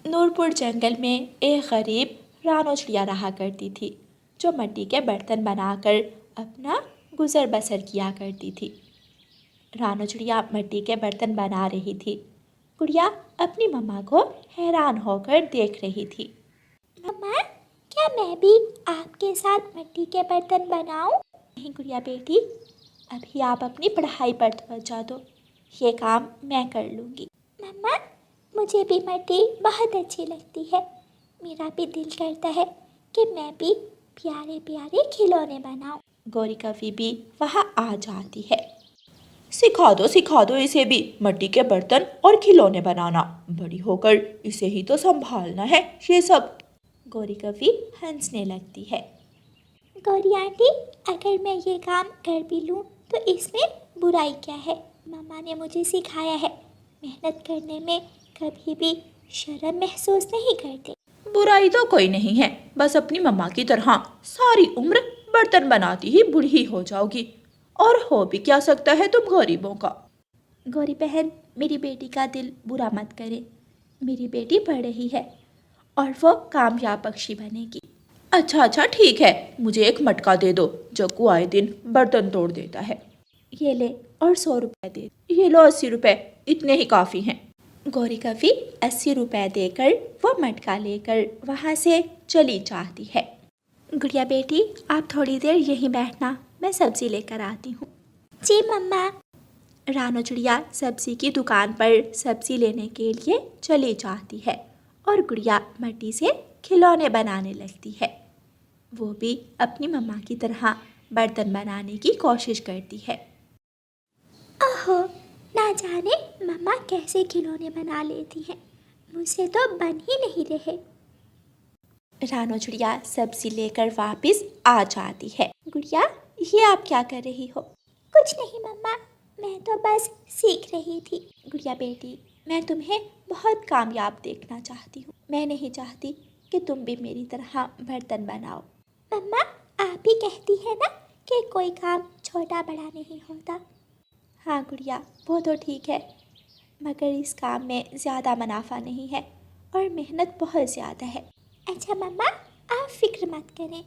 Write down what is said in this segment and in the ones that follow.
नूरपुर जंगल में एक गरीब रानो चिड़िया रहा करती थी, जो मिट्टी के बर्तन बनाकर अपना गुजर बसर किया करती थी। रानो चिड़िया मिट्टी के बर्तन बना रही थी। गुड़िया अपनी मम्मा को हैरान होकर देख रही थी। मम्मा, क्या मैं भी आपके साथ मिट्टी के बर्तन बनाऊं? नहीं गुड़िया बेटी, अभी आप अपनी पढ़ाई पर तवज्जो दो, ये काम मैं कर लूँगी। मम्मा, मुझे भी मिट्टी बहुत अच्छी लगती है। मेरा भी दिल करता है कि मैं भी प्यारे प्यारे खिलौने बनाऊं। गौरी कवि भी वहाँ आ जाती है। सिखा दो इसे भी मिट्टी के बर्तन और खिलौने बनाना। बड़ी होकर इसे ही तो संभालना है ये सब। गौरी कवि हंसने लगती है। गौरी आंटी, अगर मैं ये काम कर भी लूँ तो इसमें बुराई क्या है? मम्मा ने मुझे सिखाया है, मेहनत करने में कभी भी शर्म महसूस नहीं करते। बुराई तो कोई नहीं है, बस अपनी मम्मा की तरह सारी उम्र बर्तन बनाती ही बूढ़ी हो जाओगी। और हो भी क्या सकता है तुम गरीबों का। गौरी बहन, मेरी बेटी का दिल बुरा मत करे। मेरी बेटी पढ़ रही है और वो कामयाब पक्षी बनेगी। अच्छा ठीक है, मुझे एक मटका दे दो। जग्गू आए दिन बर्तन तोड़ देता है। ये ले, और 100 रुपए दे। ये लो 80 रुपए, इतने ही काफ़ी हैं। गौरी कवि 80 रुपए देकर वो मटका लेकर वहाँ से चली जाती है। गुड़िया बेटी, आप थोड़ी देर यहीं बैठना, मैं सब्जी लेकर आती हूँ। जी मम्मा। रानो चिड़िया सब्जी की दुकान पर सब्जी लेने के लिए चली जाती है और गुड़िया मिट्टी से खिलौने बनाने लगती है। वो भी अपनी मम्मा की तरह बर्तन बनाने की कोशिश करती है। ओहो, ना जाने मम्मा कैसे खिलौने बना लेती हैं, मुझसे तो बन ही नहीं रहे। रानो चिड़िया सब्जी लेकर वापस आ जाती है। गुड़िया, ये आप क्या कर रही हो? कुछ नहीं मम्मा, मैं तो बस सीख रही थी। गुड़िया बेटी, मैं तुम्हें बहुत कामयाब देखना चाहती हूँ। मैं नहीं चाहती कि तुम भी मेरी तरह बर्तन बनाओ। मम्मा, आप ही कहती है ना कि कोई काम छोटा बड़ा नहीं होता। हाँ गुड़िया, वो तो ठीक है, मगर इस काम में ज़्यादा मुनाफा नहीं है और मेहनत बहुत ज़्यादा है। अच्छा मम्मा, आप फिक्र मत करें,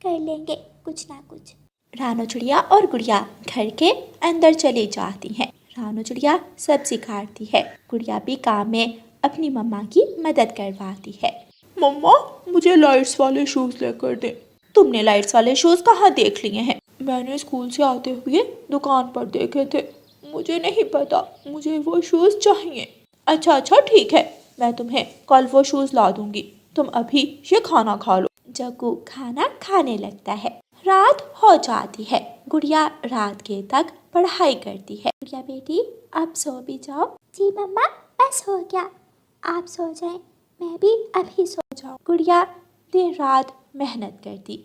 कर लेंगे कुछ ना कुछ। रानो चिड़िया और गुड़िया घर के अंदर चली जाती हैं। रानो चिड़िया सब्जी काटती है, गुड़िया भी काम में अपनी मम्मा की मदद करवाती है। मम्मा, मुझे लाइट्स वाले शूज़ लेकर दे। तुमने लाइट्स वाले शूज़ कहाँ देख लिए हैं? मैंने स्कूल से आते हुए दुकान पर देखे थे। मुझे नहीं पता, मुझे वो शूज़ चाहिए। अच्छा ठीक है, मैं तुम्हें कल वो शूज़ ला दूँगी। तुम अभी ये खाना खा लो। जग्गू खाना खाने लगता है। रात हो जाती है। गुड़िया रात के तक पढ़ाई करती है। गुड़िया बेटी, अब सो भी जाओ। जी मम्मा, बस हो गया, आप सो जाएं, मैं भी अभी सो जाऊं। गुड़िया दिन रात मेहनत करती,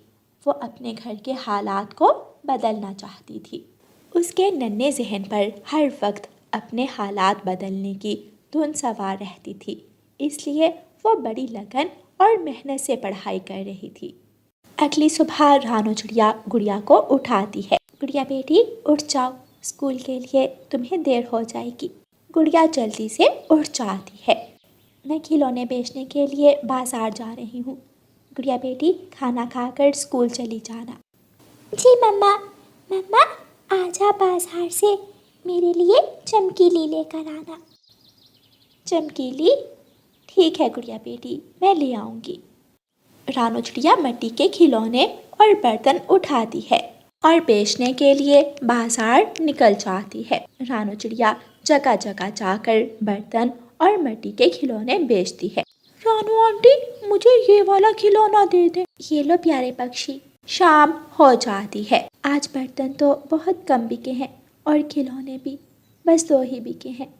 वो अपने घर के हालात को बदलना चाहती थी। उसके नन्हे जहन पर हर वक्त अपने हालात बदलने की धुन सवार रहती थी, इसलिए वो बड़ी लगन और मेहनत से पढ़ाई कर रही थी। अगली सुबह रानो चिड़िया गुड़िया को उठाती है। गुड़िया बेटी, उठ जाओ, स्कूल के लिए तुम्हें देर हो जाएगी। गुड़िया जल्दी से उठ जाती है। मैं खिलौने बेचने के लिए बाजार जा रही हूँ। गुड़िया बेटी, खाना खाकर स्कूल चली जाना। जी मम्मा। मम्मा, आजा बाजार से मेरे लिए चमकीली लेकर आना। चमकीली? ठीक है गुड़िया बेटी, मैं ले आऊँगी। रानो चिड़िया मिट्टी के खिलौने और बर्तन उठाती है और बेचने के लिए बाजार निकल जाती है। रानो चिड़िया जगह जगह जाकर बर्तन और मिट्टी के खिलौने बेचती है। रानो आंटी, मुझे ये वाला खिलौना दे दे। ये लो प्यारे पक्षी। शाम हो जाती है। आज बर्तन तो बहुत कम बिके हैं और खिलौने भी बस 2 ही बिके हैं।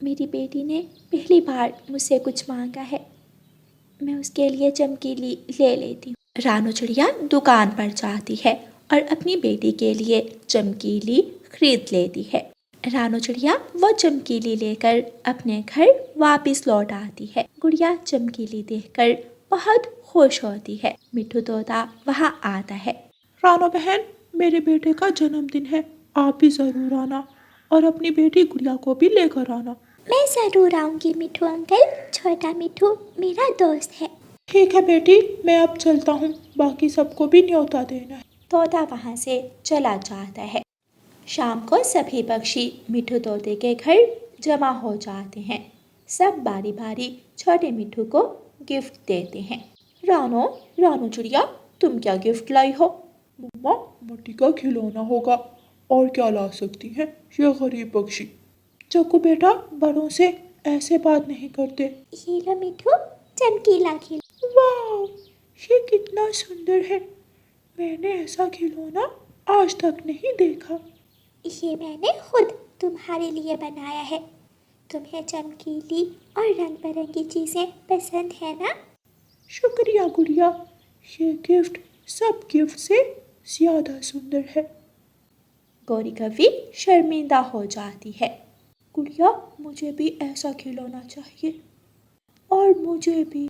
मेरी बेटी ने पहली बार मुझसे कुछ मांगा है, मैं उसके लिए चमकीली ले लेती हूँ। रानो चिड़िया दुकान पर जाती है और अपनी बेटी के लिए चमकीली खरीद लेती है। रानो चिड़िया वो चमकीली लेकर अपने घर वापस लौट आती है। गुड़िया चमकीली देखकर बहुत खुश होती है। मिट्ठू तोता वहाँ आता है। रानो बहन, मेरे बेटे का जन्मदिन है, आप भी ज़रूर आना और अपनी बेटी गुड़िया को भी लेकर आना। मैं ज़रूर आऊँगी मिठू अंकल। छोटा मिठू मेरा दोस्त है। ठीक है बेटी, मैं अब चलता हूँ, बाकी सबको भी न्योता देना है। तोता वहाँ से चला जाता है। शाम को सभी पक्षी मिठू तोते के घर जमा हो जाते हैं। सब बारी बारी छोटे मिठू को गिफ्ट देते हैं। रानो, रानो चिड़िया, तुम क्या गिफ्ट लाई हो? मम्मा, मिट्टी का खिलौना होगा, और क्या ला सकती हैं ये गरीब पक्षी। चक्कू बेटा, बड़ों से ऐसे बात नहीं करते। ये लो मिठू, चमकीला खिलौना। वाह, ये कितना सुंदर है। मैंने ऐसा खिलौना आज तक नहीं देखा। ये मैंने खुद तुम्हारे लिए बनाया है। तुम्हें चमकीली और रंग बिरंगी चीज़ें पसंद है ना? शुक्रिया गुड़िया, ये गिफ्ट सब गिफ्ट से ज़्यादा सुंदर है। गौरी कवि शर्मिंदा हो जाती है। गुड़िया, मुझे भी ऐसा खिलौना चाहिए, और मुझे भी।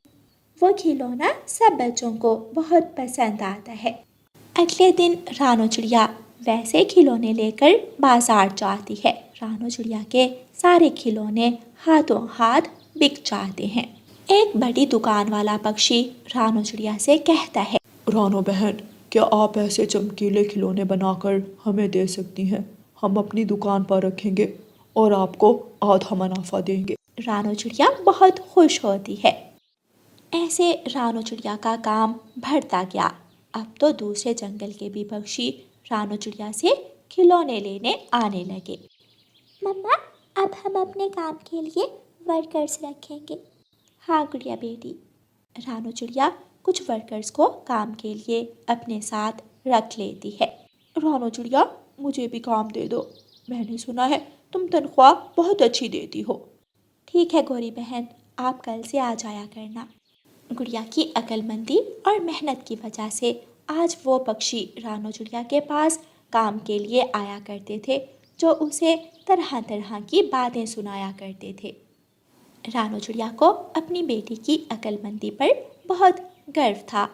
वो खिलौना सब बच्चों को बहुत पसंद आता है। अगले दिन रानो चिड़िया वैसे खिलौने लेकर बाजार जाती है। रानो चिड़िया के सारे खिलौने हाथों हाथ बिक जाते हैं। एक बड़ी दुकान वाला पक्षी रानो चिड़िया से कहता है, रानो बहन, क्या आप ऐसे चमकीले खिलौने बनाकर हमें दे सकती हैं? हम अपनी दुकान पर रखेंगे और आपको आधा मुनाफा देंगे। रानो चिड़िया बहुत खुश होती है। ऐसे रानो चिड़िया का काम बढ़ता गया। अब तो दूसरे जंगल के भी पक्षी रानो चिड़िया से खिलौने लेने आने लगे। मम्मा, अब हम अपने काम के लिए वर्कर्स रखेंगे। हाँ गुड़िया बेटी। रानो चिड़िया कुछ वर्कर्स को काम के लिए अपने साथ रख लेती है। रानो चिड़िया, मुझे भी काम दे दो। मैंने सुना है तुम तनख्वाह बहुत अच्छी देती हो। ठीक है गौरी बहन, आप कल से आ जाया करना। गुड़िया की अक्लमंदी और मेहनत की वजह से आज वो पक्षी रानो चिड़िया के पास काम के लिए आया करते थे, जो उसे तरह तरह की बातें सुनाया करते थे। रानो चिड़िया को अपनी बेटी की अक्लमंदी पर बहुत गर्व था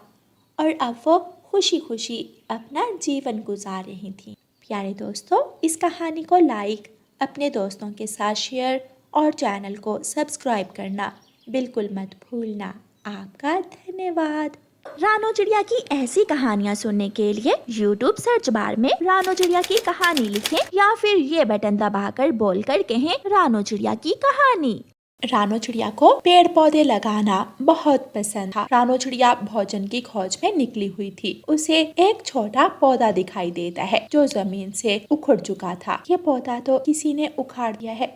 और अब वो खुशी खुशी अपना जीवन गुजार रही थी। प्यारे दोस्तों, इस कहानी को लाइक, अपने दोस्तों के साथ शेयर और चैनल को सब्सक्राइब करना बिल्कुल मत भूलना। आपका धन्यवाद। रानो चिड़िया की ऐसी कहानियाँ सुनने के लिए YouTube सर्च बार में रानो चिड़िया की कहानी लिखें या फिर ये बटन दबाकर बोलकर कहें रानो चिड़िया की कहानी। रानो चिड़िया को पेड़ पौधे लगाना बहुत पसंद था। रानो चिड़िया भोजन की खोज में निकली हुई थी। उसे एक छोटा पौधा दिखाई देता है जो जमीन से उखड़ चुका था। ये पौधा तो किसी ने उखाड़ दिया है।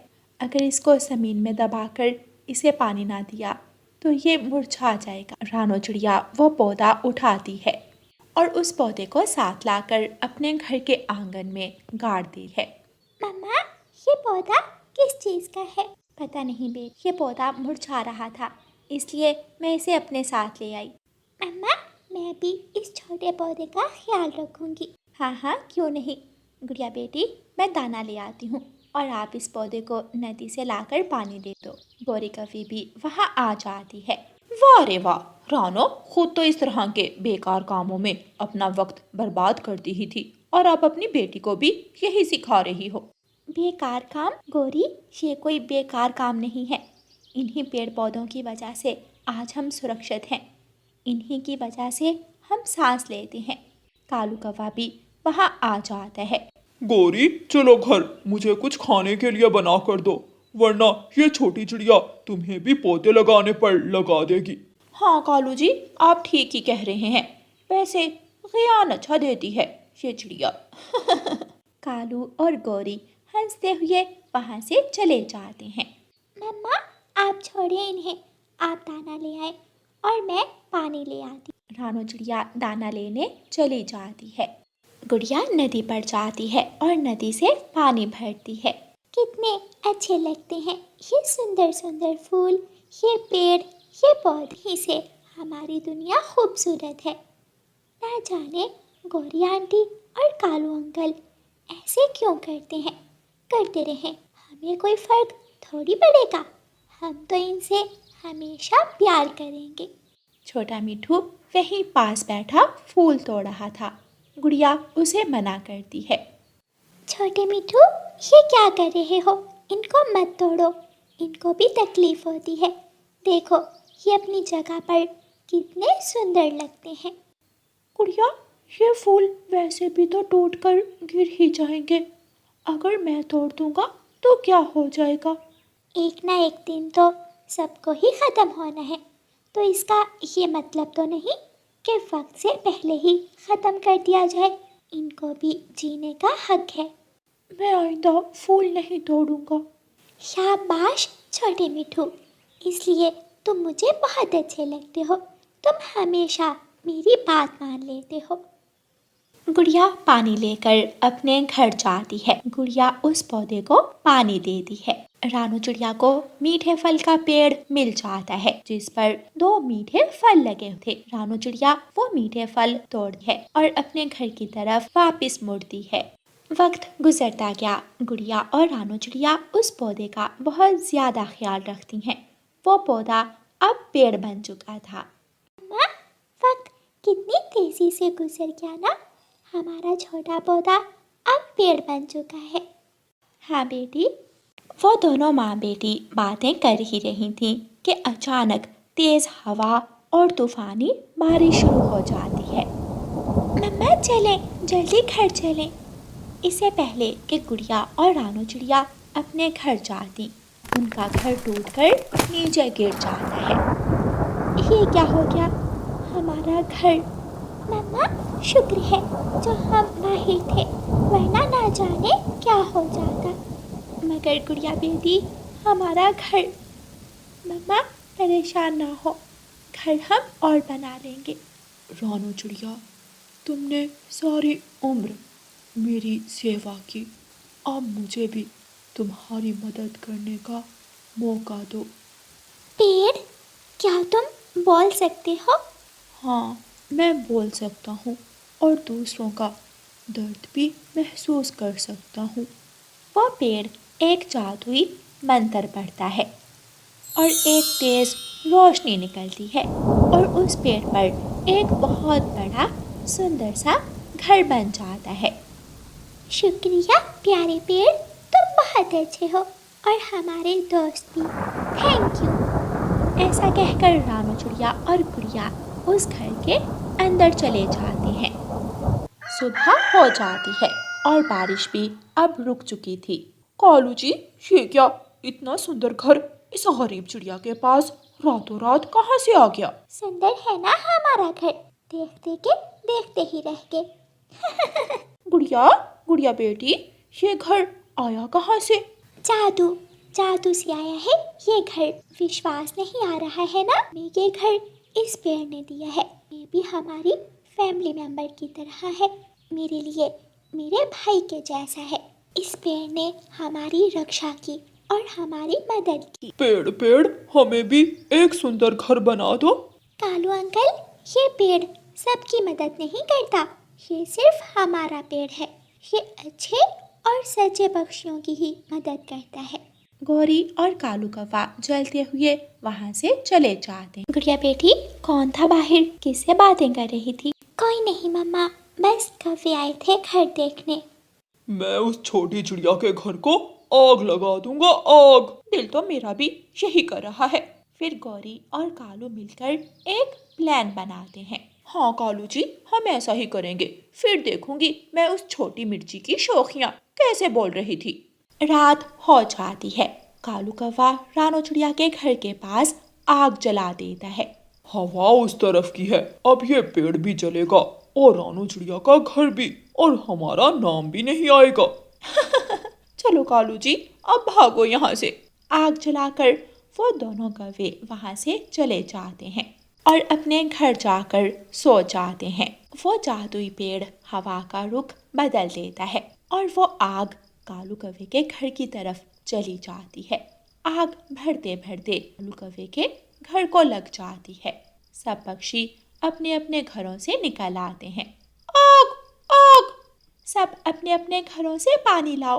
अगर इसको जमीन में दबाकर इसे पानी ना दिया तो ये मुरझा जाएगा। रानो चिड़िया वो पौधा उठाती है और उस पौधे को साथ लाकर अपने घर के आंगन में गाड़ती है। मम्मा, ये पौधा किस चीज़ का है? पता नहीं बेट, ये पौधा मुरझा रहा था, इसलिए मैं इसे अपने साथ ले आई। मम्मा, मैं भी इस छोटे पौधे का ख्याल रखूंगी। हाँ हाँ, क्यों नहीं गुड़िया बेटी, मैं दाना ले आती हूँ और आप इस पौधे को नदी से लाकर पानी दे दो। गौरी कवि भी वहाँ आ जाती है। वाह रे वाह, रानो खुद तो इस तरह के बेकार कामों में अपना वक्त बर्बाद करती ही थी और अब अपनी बेटी को भी यही सिखा रही हो। बेकार काम गौरी, ये कोई बेकार काम नहीं है। इन्हीं पेड़ पौधों की वजह से आज हम सुरक्षित हैं। इन्हीं की वजह से हम सांस लेते हैं। कालू कौवा भी वहाँ आ जाता है। गौरी, चलो घर, मुझे कुछ खाने के लिए बना कर दो, वरना ये छोटी चिड़िया तुम्हें भी पौधे लगाने पर लगा देगी। हाँ कालू जी, आप ठीक ही कह रहे हैं। वैसे ख्याल अच्छा देती है ये चिड़िया। कालू और गौरी हंसते हुए वहाँ से चले जाते हैं। मम्मा, आप छोड़िए इन्हें, आप दाना ले आए और मैं पानी ले आती। रानो चिड़िया दाना लेने चली जाती है। गुड़िया नदी पर जाती है और नदी से पानी भरती है। कितने अच्छे लगते हैं ये सुंदर सुंदर फूल, ये पेड़, ये पौधे से हमारी दुनिया खूबसूरत है। ना जाने गौरी आंटी और कालू अंकल ऐसे क्यों करते हैं? करते रहें, हमें कोई फर्क थोड़ी पड़ेगा। हम तो इनसे हमेशा प्यार करेंगे। छोटा मिठू वहीं पास बैठा फूल तोड़ रहा था। गुड़िया उसे मना करती है। छोटे मिठू, ये क्या कर रहे हो? इनको मत तोड़ो, इनको भी तकलीफ होती है। देखो ये अपनी जगह पर कितने सुंदर लगते हैं। गुड़िया, ये फूल वैसे भी तो टूटकर गिर ही जाएंगे। अगर मैं तोड़ दूंगा तो क्या हो जाएगा? एक ना एक दिन तो सबको ही ख़त्म होना है, तो इसका ये मतलब तो नहीं कि वक्त से पहले ही ख़त्म कर दिया जाए। इनको भी जीने का हक है। मैं आइंदा फूल नहीं तोड़ूंगा। शाबाश छोटे मिठू, इसलिए तुम मुझे बहुत अच्छे लगते हो। तुम हमेशा मेरी बात मान लेते हो। गुड़िया पानी लेकर अपने घर जाती है। गुड़िया उस पौधे को पानी देती है। रानू चिड़िया को मीठे फल का पेड़ मिल जाता है, जिस पर 2 मीठे फल लगे थे। रानू चिड़िया वो मीठे फल तोड़ती है और अपने घर की तरफ वापस मुड़ती है। वक्त गुजरता गया। गुड़िया और रानू चिड़िया उस पौधे का बहुत ज्यादा ख्याल रखती हैं। वो पौधा अब पेड़ बन चुका था। माँ, वक्त कितनी तेजी से गुजर गया ना। हमारा छोटा पौधा अब पेड़ बन चुका है। हाँ बेटी। वो दोनों माँ बेटी बातें कर ही रही थीं कि अचानक तेज हवा और तूफानी बारिश शुरू हो जाती है। मम्मा चलें, जल्दी घर चलें। इससे पहले कि गुड़िया और रानू चिड़िया अपने घर जाती, उनका घर टूटकर नीचे गिर जाता है। ये क्या हो गया? हमारा घर। मम्मा शुक्र है जो हम बाहर थे, वरना ना जाने क्या हो जाता। मगर गुड़िया बेटी, हमारा घर। मम्मा परेशान ना हो, घर हम और बना लेंगे। रानू चिड़िया, तुमने सारी उम्र मेरी सेवा की, अब मुझे भी तुम्हारी मदद करने का मौका दो। पेड़, क्या तुम बोल सकते हो? हाँ, मैं बोल सकता हूँ और दूसरों का दर्द भी महसूस कर सकता हूँ। वो पेड़ एक जादुई मंत्र पढ़ता है और एक तेज रोशनी निकलती है और उस पेड़ पर एक बहुत बड़ा सुंदर सा घर बन जाता है। शुक्रिया प्यारे पेड़, तुम बहुत अच्छे हो और हमारे दोस्त भी। Thank you. ऐसा कहकर रानू चिड़िया और गुड़िया उस घर के अंदर चले जाते हैं। सुबह हो जाती है और बारिश भी अब रुक चुकी थी। कालू जी, ये क्या इतना सुंदर घर इस गरीब चिड़िया के पास रातों रात कहाँ से आ गया? सुंदर है ना हमारा घर, देखते के देखते ही रह गए। गुड़िया, गुड़िया बेटी, ये घर आया कहाँ से? जादू, जादू से आया है ये घर। विश्वास नहीं आ रहा है ना? मैं ये घर इस पेड़ ने दिया है। ये भी हमारी फैमिली मेंबर की तरह है, मेरे लिए मेरे भाई के जैसा है। इस पेड़ ने हमारी रक्षा की और हमारी मदद की। पेड़ पेड़, हमें भी एक सुंदर घर बना दो। कालू अंकल, ये पेड़ सबकी मदद नहीं करता, ये सिर्फ हमारा पेड़ है। ये अच्छे और सच्चे पक्षियों की ही मदद करता है। गौरी और कालू कौवा जलते हुए वहाँ से चले जाते हैं। गुड़िया बेटी, कौन था बाहर? किससे बातें कर रही थी? कोई नहीं मम्मा, बस कौवे आए थे घर देखने। मैं उस छोटी चिड़िया के घर को आग लगा दूंगा, आग। दिल तो मेरा भी यही कर रहा है। फिर गौरी और कालू मिलकर एक प्लान बनाते हैं। हाँ कालू जी, हम ऐसा ही करेंगे। फिर देखूंगी मैं उस छोटी मिर्ची की शौखियाँ कैसे बोल रही थी। रात हो जाती है। कालू कौवा रानू चिड़िया के घर के पास आग जला देता है। हवा उस तरफ की है, अब ये पेड़ भी जलेगा और रानू चिड़िया का घर भी, और हमारा नाम भी नहीं आएगा। चलो कालू जी, अब भागो यहाँ से। आग जलाकर वो दोनों कौवे वहाँ से चले जाते हैं और अपने घर जाकर सो जाते हैं। वो जादुई पेड़ हवा का रुख बदल देता है और वो आग कालू कौवे के घर की तरफ चली जाती है। आग भरते भरते कालू कौवे के घर को लग जाती है। सब पक्षी अपने अपने घरों से निकल आते हैं। आग, आग! सब अपने अपने घरों से पानी लाओ।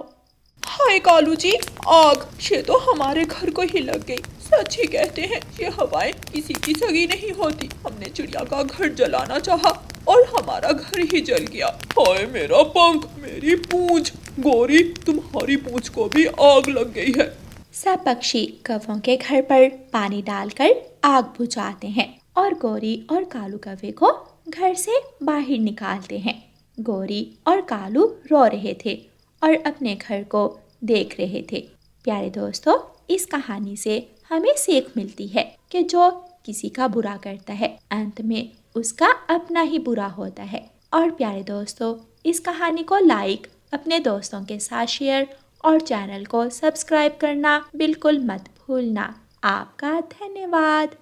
हाय कालू जी, आग! ये तो हमारे घर को ही लग गई। सच ही कहते हैं, ये हवाएं किसी की सगी नहीं होती। हमने चिड़िया का घर जलाना चाहा और हमारा घर ही जल गया। हाय मेरा पंख, मेरी पूंछ। गौरी, तुम्हारी पूंछ को भी आग लग गई है। सब पक्षी कौवों के घर पर पानी डालकर आग बुझाते हैं और गौरी और कालू कौवे को घर से बाहर निकालते हैं। गौरी और कालू रो रहे थे और अपने घर को देख रहे थे। प्यारे दोस्तों, इस कहानी से हमें सीख मिलती है कि जो किसी का बुरा करता है अंत में उसका अपना ही बुरा होता है। और प्यारे दोस्तों, इस कहानी को लाइक, अपने दोस्तों के साथ शेयर और चैनल को सब्सक्राइब करना बिल्कुल मत भूलना। आपका धन्यवाद।